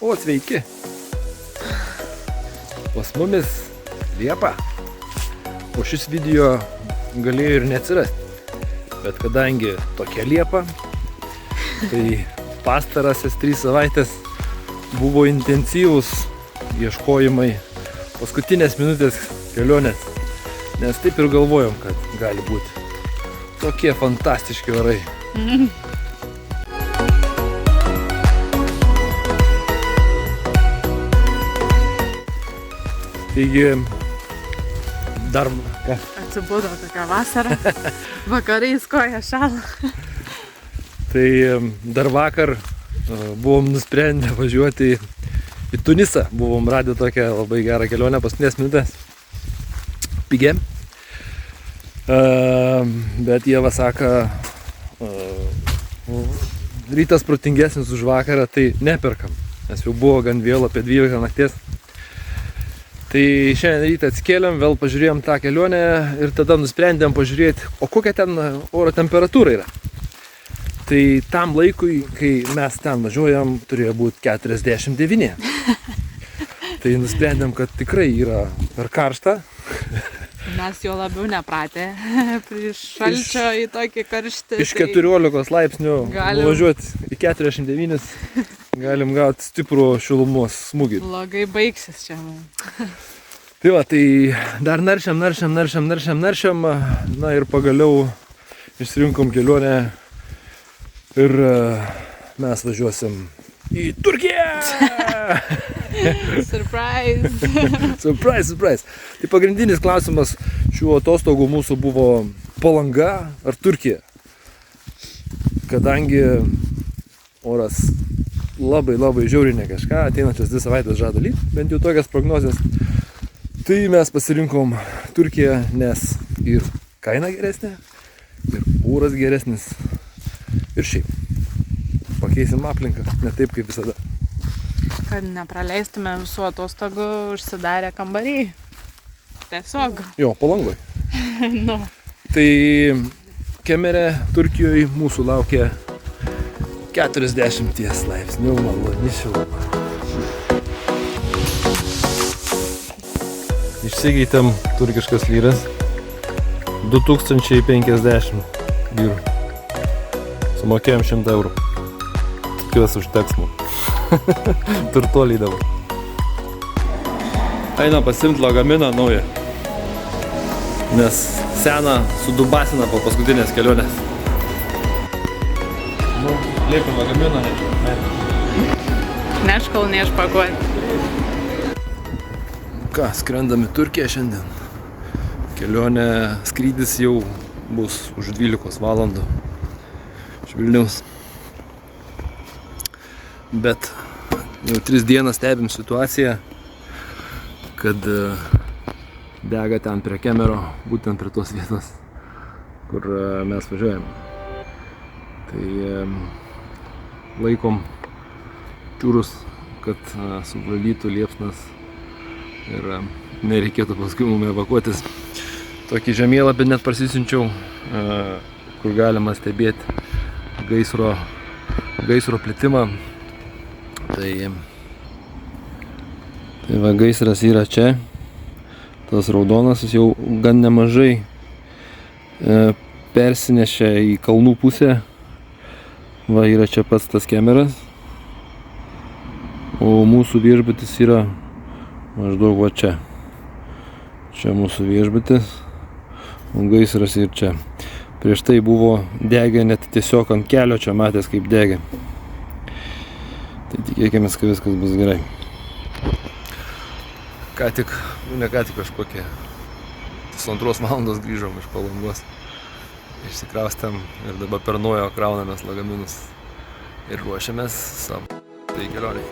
O, sveiki. Pas mumis Liepa. O šis video galėjo ir neatsirasti. Bet kadangi tokia Liepa, tai pastarąsias 3 savaitės buvo intensyvūs ieškojimai, paskutinės minutės kelionės. Nes taip ir galvojom, kad gali būti tokie fantastiški orai. Taigi, dar... Atsibudo tokia vasara, vakarais koja šala. Tai dar vakar buvom nusprendę važiuoti į Tunisą. Buvom radę tokią labai gerą kelionę, paskutinės minutės. Pigė. Bet Ieva sako, rytas protingesnis už vakarą, tai neperkam. Nes jau buvo gan vėlu, apie 12 nakties. Tai šiandien rytą atsikėlėm, vėl pažiūrėjom tą kelionę ir tada nusprendėm pažiūrėti, o kokia ten oro temperatūra yra. Tai tam laikui, kai mes ten važiuojam, turėjo būti 49. Tai nusprendėm, kad tikrai yra per karšta. Mes jo labiau nepratę prieš šalčio į tokį karštį. Iš 14 laipsnių nuvažiuoti į 49 galim gauti stiprų šilumos smūgį. Blogai baigsis čia. Tai va, tai dar naršiam. Na ir pagaliau išsirinkom kelionę ir mes važiuosim į Turkiją! Surprise! Surprise! Tai pagrindinis klausimas šių atostogų mūsų buvo Palanga ar Turkija. Kadangi oras labai žiauriai ne kažką, ateinančias 2 savaitės žada lyt, bent jau tokias prognozes. Tai mes pasirinkom Turkiją, nes ir kaina geresnė, ir oras geresnis, ir šiaip. Pakeisim aplinką, ne taip kaip visada. Kad nepraleistume visų atostogų, užsidarę kambariai. Tiesiog. Jo, Palangoj. Nu. Tai Kemerė, Turkijoje mūsų laukia 40 laipsnių maloni šiluma. Išsigeitėm turkiškas lyras 2050 lyrų. Sumokėjom 100 eurų. Tikiuosi užteks mums. Turtuoliai dabar. Einam pasimt lagaminą naują. Nes seną sudubasina po paskutinės kelionės. Nu, liekam lagaminą, Nešk, kol neišpakuoti. Ką, skrendam į Turkiją šiandien. Kelionė, skrydis jau bus už 12 valandų iš Vilniaus. Bet jau 3 dienas stebim situaciją, kad dega ten prie Kemero, būtent prie tos vietos, kur mes važiuojam. Tai laikom čiūrus, kad suvaldytų liepsnas ir nereikėtų paskui mums evakuotis. Tokį žemėlapį net parsisiunčiau, kur galima stebėti gaisro plitimą. Tai va, gaisras yra čia. Tas raudonas jau gan nemažai persinešė į kalnų pusę. Va, yra čia pats tas Kemeras. O mūsų viešbutis yra maždaug va čia. Čia mūsų viešbutis. O gaisras ir čia. Prieš tai buvo degę net tiesiog ant kelio, čia matęs kaip degė. Tai tikėkimės, kad viskas bus gerai. Kažkokie 2 valandos grįžom iš Palangos. Išsikraustėm ir dabar per naujo kraunamės lagaminus ir ruošiamės savo tai kelioniai.